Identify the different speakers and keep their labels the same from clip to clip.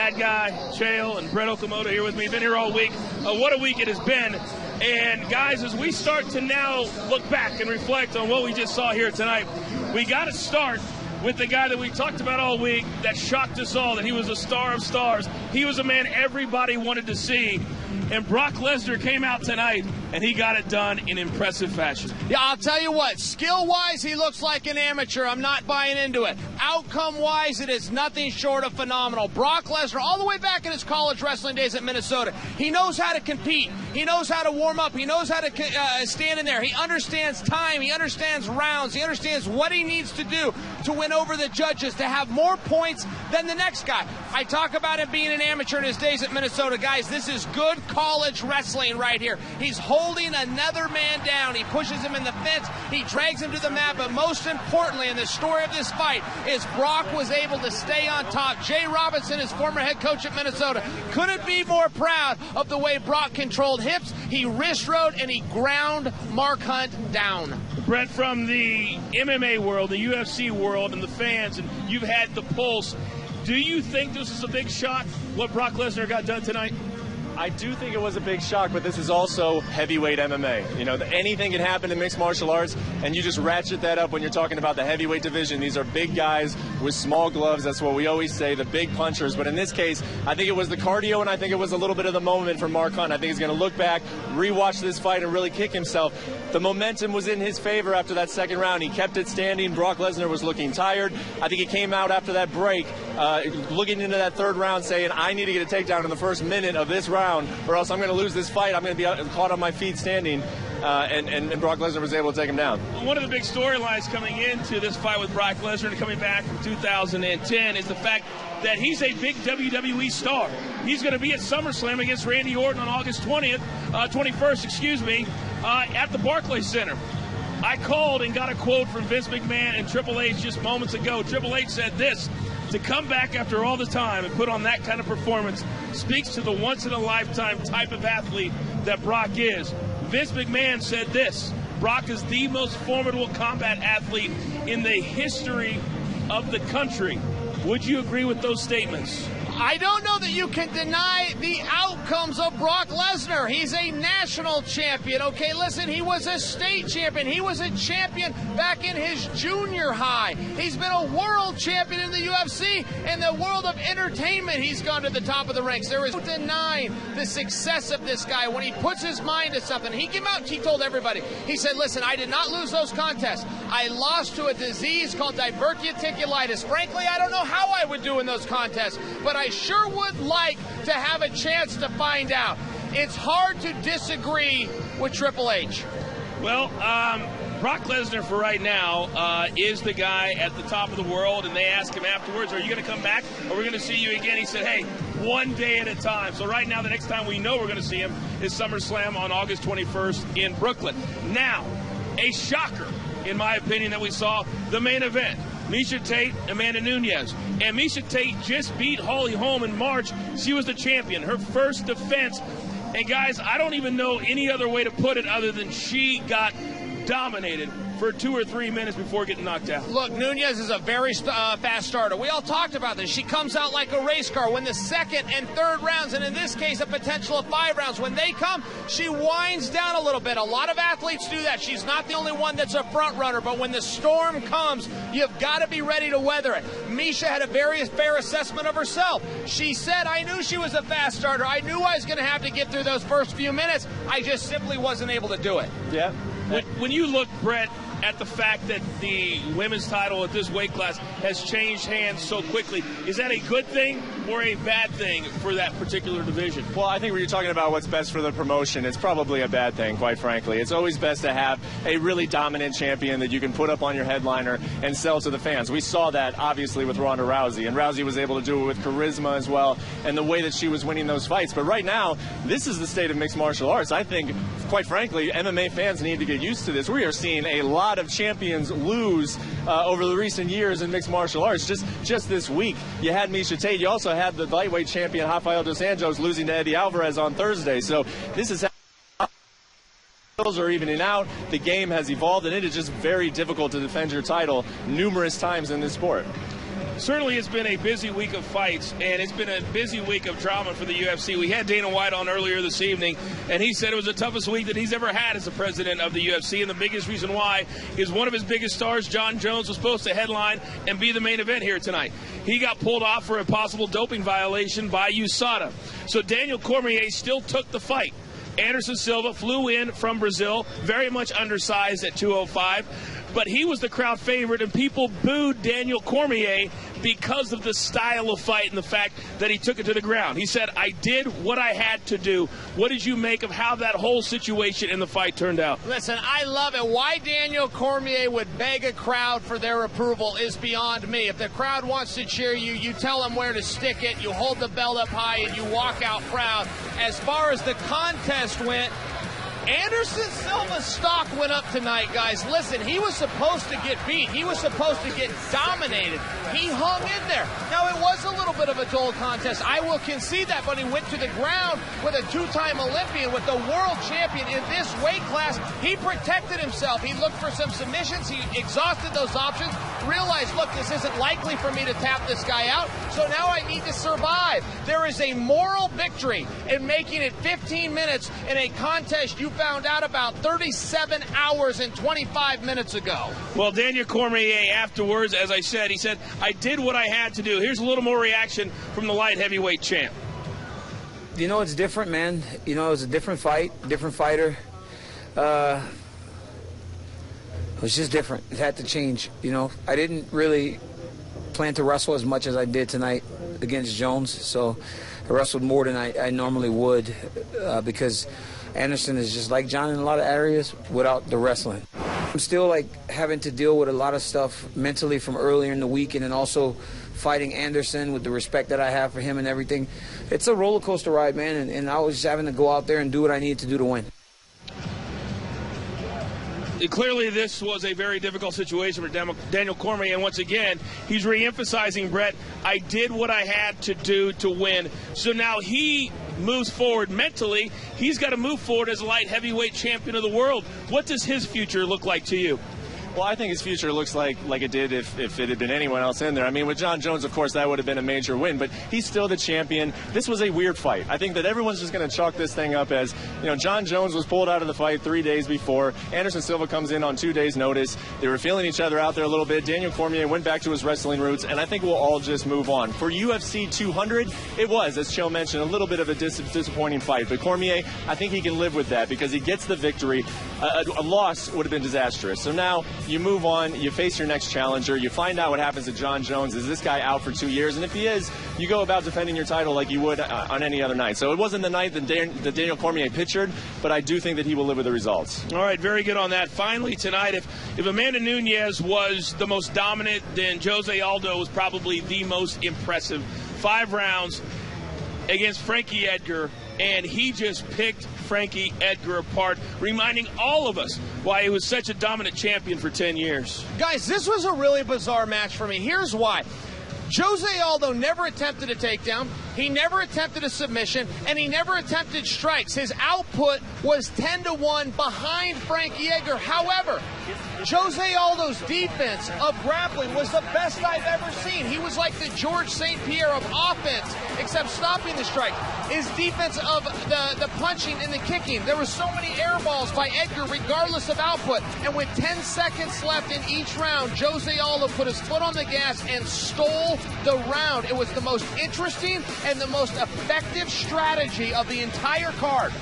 Speaker 1: Bad Guy, Chael, and Brett Okamoto here with me. Been here all week. What a week it has been. And guys, as we start to now look back and reflect on what we just saw here tonight, we got to start with the guy that we talked about all week that shocked us all, that he was a star of stars. He was a man everybody wanted to see. And Brock Lesnar came out tonight, and he got it done in impressive fashion.
Speaker 2: Yeah, I'll tell you what, skill-wise, he looks like an amateur. I'm not buying into it. Outcome-wise, it is nothing short of phenomenal. Brock Lesnar, all the way back in his college wrestling days at Minnesota, he knows how to compete. He knows how to warm up. He knows how to stand in there. He understands time. He understands rounds. He understands what he needs to do to win over the judges, to have more points than the next guy. I talk about him being an amateur in his days at Minnesota. Guys, this is good college wrestling right here. He's holding another man down. He pushes him in the fence. He drags him to the mat. But most importantly, in the story of this fight, is Brock was able to stay on top. Jay Robinson, his former head coach at Minnesota, couldn't be more proud of the way Brock controlled hips. He wrist rode and he ground Mark Hunt down.
Speaker 1: Brett, from the MMA world, the UFC world, and the fans, and you've had the pulse, do you think this is a big shock, what Brock Lesnar got done tonight?
Speaker 3: I do think it was a big shock, but this is also heavyweight MMA. You know, anything can happen in mixed martial arts, and you just ratchet that up when you're talking about the heavyweight division. These are big guys with small gloves. That's what we always say, the big punchers. But in this case, I think it was the cardio, and I think it was a little bit of the moment for Mark Hunt. I think he's going to look back, rewatch this fight, and really kick himself. The momentum was in his favor after that second round. He kept it standing. Brock Lesnar was looking tired. I think he came out after that break, looking into that third round, saying, I need to get a takedown in the first minute of this round, or else I'm going to lose this fight. I'm going to be caught on my feet standing. And Brock Lesnar was able to take him down.
Speaker 1: One of the big storylines coming into this fight with Brock Lesnar and coming back from 2010 is the fact that he's a big WWE star. He's going to be at SummerSlam against Randy Orton on August 21st, at the Barclays Center. I called and got a quote from Vince McMahon and Triple H just moments ago. Triple H said this: to come back after all the time and put on that kind of performance speaks to the once-in-a-lifetime type of athlete that Brock is. Vince McMahon said this: Brock is the most formidable combat athlete in the history of the country. Would you agree with those statements?
Speaker 2: I don't know that you can deny the outcomes of Brock Lesnar. He's a national champion. Okay, listen, he was a state champion. He was a champion back in his junior high. He's been a world champion in the UFC. In the world of entertainment, he's gone to the top of the ranks. There is no denying the success of this guy. When he puts his mind to something, he came out and he told everybody. He said, listen, I did not lose those contests. I lost to a disease called diverticulitis. Frankly, I don't know how I would do in those contests, but I sure would like to have a chance to find out. It's hard to disagree with Triple H.
Speaker 1: Well, Brock Lesnar for right now is the guy at the top of the world, and they asked him afterwards, are you going to come back, or are we going to see you again? He said, hey, one day at a time. So right now, the next time we know we're going to see him is SummerSlam on August 21st in Brooklyn. Now, a shocker, in my opinion, that we saw the main event. Miesha Tate, Amanda Nunes. And Miesha Tate just beat Holly Holm in March. She was the champion, her first defense. And guys, I don't even know any other way to put it other than she got dominated for 2 or 3 minutes before getting knocked out.
Speaker 2: Look, Nunes is a very fast starter. We all talked about this. She comes out like a race car. When the second and third rounds, and in this case a potential of 5 rounds, when they come, she winds down a little bit. A lot of athletes do that. She's not the only one that's a front runner, but when the storm comes, you've got to be ready to weather it. Miesha had a very fair assessment of herself. She said, I knew she was a fast starter. I knew I was going to have to get through those first few minutes. I just simply wasn't able to do it.
Speaker 3: Yeah.
Speaker 1: When you look, Brett, at the fact that the women's title at this weight class has changed hands so quickly, is that a good thing or a bad thing for that particular division?
Speaker 3: Well, I think when you're talking about what's best for the promotion, it's probably a bad thing, quite frankly. It's always best to have a really dominant champion that you can put up on your headliner and sell to the fans. We saw that, obviously, with Ronda Rousey, and Rousey was able to do it with charisma as well, and the way that she was winning those fights. But right now, this is the state of mixed martial arts. I think, quite frankly, MMA fans need to get used to this. We are seeing a lot of champions lose over the recent years in mixed martial arts. Just this week, you had Miesha Tate. You also had the lightweight champion Rafael dos Anjos losing to Eddie Alvarez on Thursday. So this is how are evening out. The game has evolved, and it is just very difficult to defend your title numerous times in this sport.
Speaker 1: Certainly it's been a busy week of fights, and it's been a busy week of drama for the UFC. We had Dana White on earlier this evening, and he said it was the toughest week that he's ever had as the president of the UFC, and the biggest reason why is one of his biggest stars, Jon Jones, was supposed to headline and be the main event here tonight. He got pulled off for a possible doping violation by USADA. So Daniel Cormier still took the fight. Anderson Silva flew in from Brazil, very much undersized at 205, but he was the crowd favorite, and people booed Daniel Cormier because of the style of fight and the fact that he took it to the ground. He said, I did what I had to do. What did you make of how that whole situation in the fight turned out?
Speaker 2: Listen, I love it. Why Daniel Cormier would beg a crowd for their approval is beyond me. If the crowd wants to cheer you, you tell them where to stick it, you hold the belt up high, and you walk out proud. As far as the contest went, Anderson Silva's stock went up tonight, guys. Listen, he was supposed to get beat. He was supposed to get dominated. He hung in there. Now, it was a little bit of a dull contest. I will concede that, but he went to the ground with a two-time Olympian, with the world champion in this weight class. He protected himself. He looked for some submissions. He exhausted those options, realized, look, this isn't likely for me to tap this guy out, so now I need to survive. There is a moral victory in making it 15 minutes in a contest you found out about 37 hours and 25 minutes ago.
Speaker 1: Well, Daniel Cormier afterwards, as I said, he said, I did what I had to do. Here's a little more reaction from the light heavyweight champ.
Speaker 4: You know, it's different, man. You know, it was a different fight, different fighter. It was just different. It had to change, you know. I didn't really plan to wrestle as much as I did tonight against Jones, so I wrestled more than I normally would because Anderson is just like John in a lot of areas without the wrestling. I'm still like having to deal with a lot of stuff mentally from earlier in the week, and then also fighting Anderson with the respect that I have for him and everything. It's a roller coaster ride, man, and I was just having to go out there and do what I needed to do to win.
Speaker 1: Clearly, this was a very difficult situation for Daniel Cormier, and once again, he's re-emphasizing, Brett, I did what I had to do to win. So now he moves forward mentally. He's got to move forward as a light heavyweight champion of the world. What does his future look like to you?
Speaker 3: Well, I think his future looks like it did if it had been anyone else in there. I mean, with Jon Jones, of course, that would have been a major win, but he's still the champion. This was a weird fight. I think that everyone's just going to chalk this thing up as, you know, Jon Jones was pulled out of the fight 3 days before. Anderson Silva comes in on 2 days' notice. They were feeling each other out there a little bit. Daniel Cormier went back to his wrestling roots, and I think we'll all just move on. For UFC 200, it was, as Chael mentioned, a little bit of a disappointing fight, but Cormier, I think he can live with that because he gets the victory. A loss would have been disastrous. So now you move on. You face your next challenger. You find out what happens to Jon Jones. Is this guy out for 2 years? And if he is, you go about defending your title like you would on any other night. So it wasn't the night that Daniel Cormier pictured, but I do think that he will live with the results.
Speaker 1: All right, very good on that. Finally tonight, if Amanda Nunes was the most dominant, then Jose Aldo was probably the most impressive. 5 rounds against Frankie Edgar, and he just picked Frankie Edgar apart, reminding all of us why he was such a dominant champion for 10 years.
Speaker 2: Guys, this was a really bizarre match for me. Here's why. Jose Aldo never attempted a takedown, he never attempted a submission, and he never attempted strikes. His output was 10-1 behind Frankie Edgar. However, Jose Aldo's defense of grappling was the best I've ever seen. He was like the George St. Pierre of offense, except stopping the strike. His defense of the punching and the kicking. There were so many air balls by Edgar, regardless of output. And with 10 seconds left in each round, Jose Aldo put his foot on the gas and stole the round. It was the most interesting and the most effective strategy of the entire card.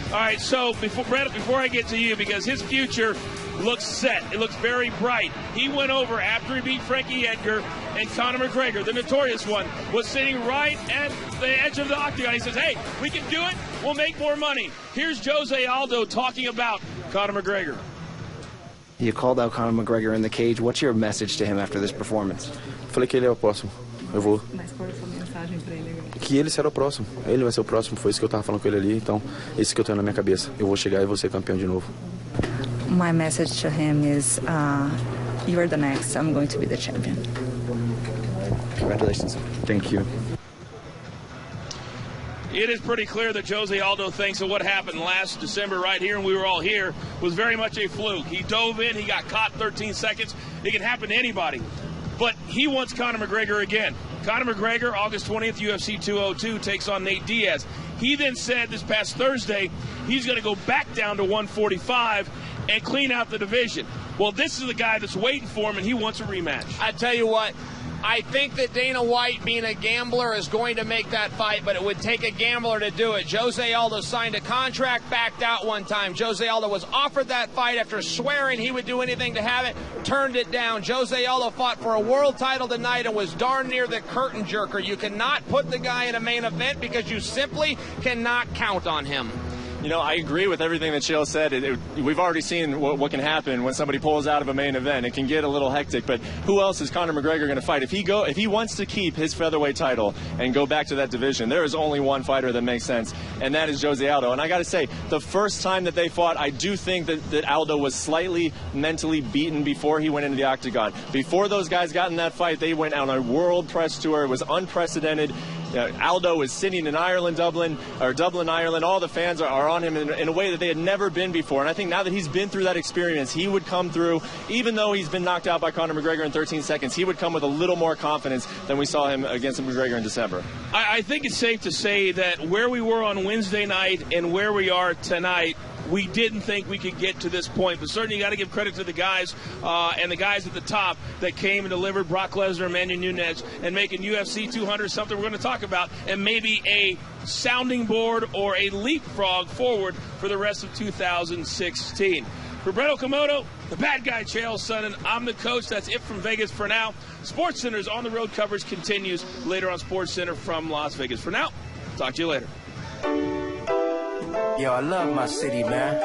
Speaker 1: All right, so before I get to you, because his future looks set. It looks very bright. He went over after he beat Frankie Edgar, and Conor McGregor, the notorious one, was sitting right at the edge of the octagon. He says, hey, we can do it. We'll make more money. Here's Jose Aldo talking about Conor McGregor.
Speaker 5: You called out Conor McGregor in the cage. What's your message to him after this performance?
Speaker 6: Falei que ele é o próximo. Eu vou.
Speaker 7: Mas qual é a sua mensagem para ele agora?
Speaker 6: Que ele será o próximo. Ele vai ser o próximo. Foi isso que eu estava falando com ele ali. Então, isso que eu tenho na minha cabeça. Eu vou chegar e vou ser campeão de novo.
Speaker 7: My message to him is, you are the next. I'm going to be the champion.
Speaker 5: Congratulations.
Speaker 6: Thank you.
Speaker 1: It is pretty clear that Jose Aldo thinks that what happened last December right here, and we were all here, was very much a fluke. He dove in, he got caught 13 seconds. It can happen to anybody. but he wants Conor McGregor again. Conor McGregor, August 20th, UFC 202, takes on Nate Diaz. He then said this past Thursday he's going to go back down to 145 and clean out the division. Well, this is the guy that's waiting for him, and he wants a rematch.
Speaker 2: I tell you what, I think that Dana White, being a gambler, is going to make that fight, but it would take a gambler to do it. Jose Aldo signed a contract, backed out one time. Jose Aldo was offered that fight after swearing he would do anything to have it, turned it down. Jose Aldo fought for a world title tonight and was darn near the curtain jerker. You cannot put the guy in a main event because you simply cannot count on him.
Speaker 3: You know, I agree with everything that Chael said. We've already seen what can happen when somebody pulls out of a main event. It can get a little hectic, but who else is Conor McGregor going to fight? If he wants to keep his featherweight title and go back to that division, there is only one fighter that makes sense, and that is Jose Aldo. And I got to say, the first time that they fought, I do think that Aldo was slightly mentally beaten before he went into the octagon. Before those guys got in that fight, they went on a world press tour. It was unprecedented. Aldo is sitting in Dublin, Ireland. All the fans are on him in a way that they had never been before. And I think now that he's been through that experience, he would come through, even though he's been knocked out by Conor McGregor in 13 seconds, he would come with a little more confidence than we saw him against McGregor in December.
Speaker 1: I think it's safe to say that where we were on Wednesday night and where we are tonight, we didn't think we could get to this point, but certainly you got to give credit to the guys and the guys at the top that came and delivered, Brock Lesnar and Nunes, and making UFC 200 something we're going to talk about, and maybe a sounding board or a leapfrog forward for the rest of 2016. For Brett Okamoto, the bad guy Chael Sonnen, I'm the coach. That's it from Vegas for now. SportsCenter's On the Road coverage continues later on SportsCenter from Las Vegas. For now, talk to you later.
Speaker 8: Yo, I love my city, man.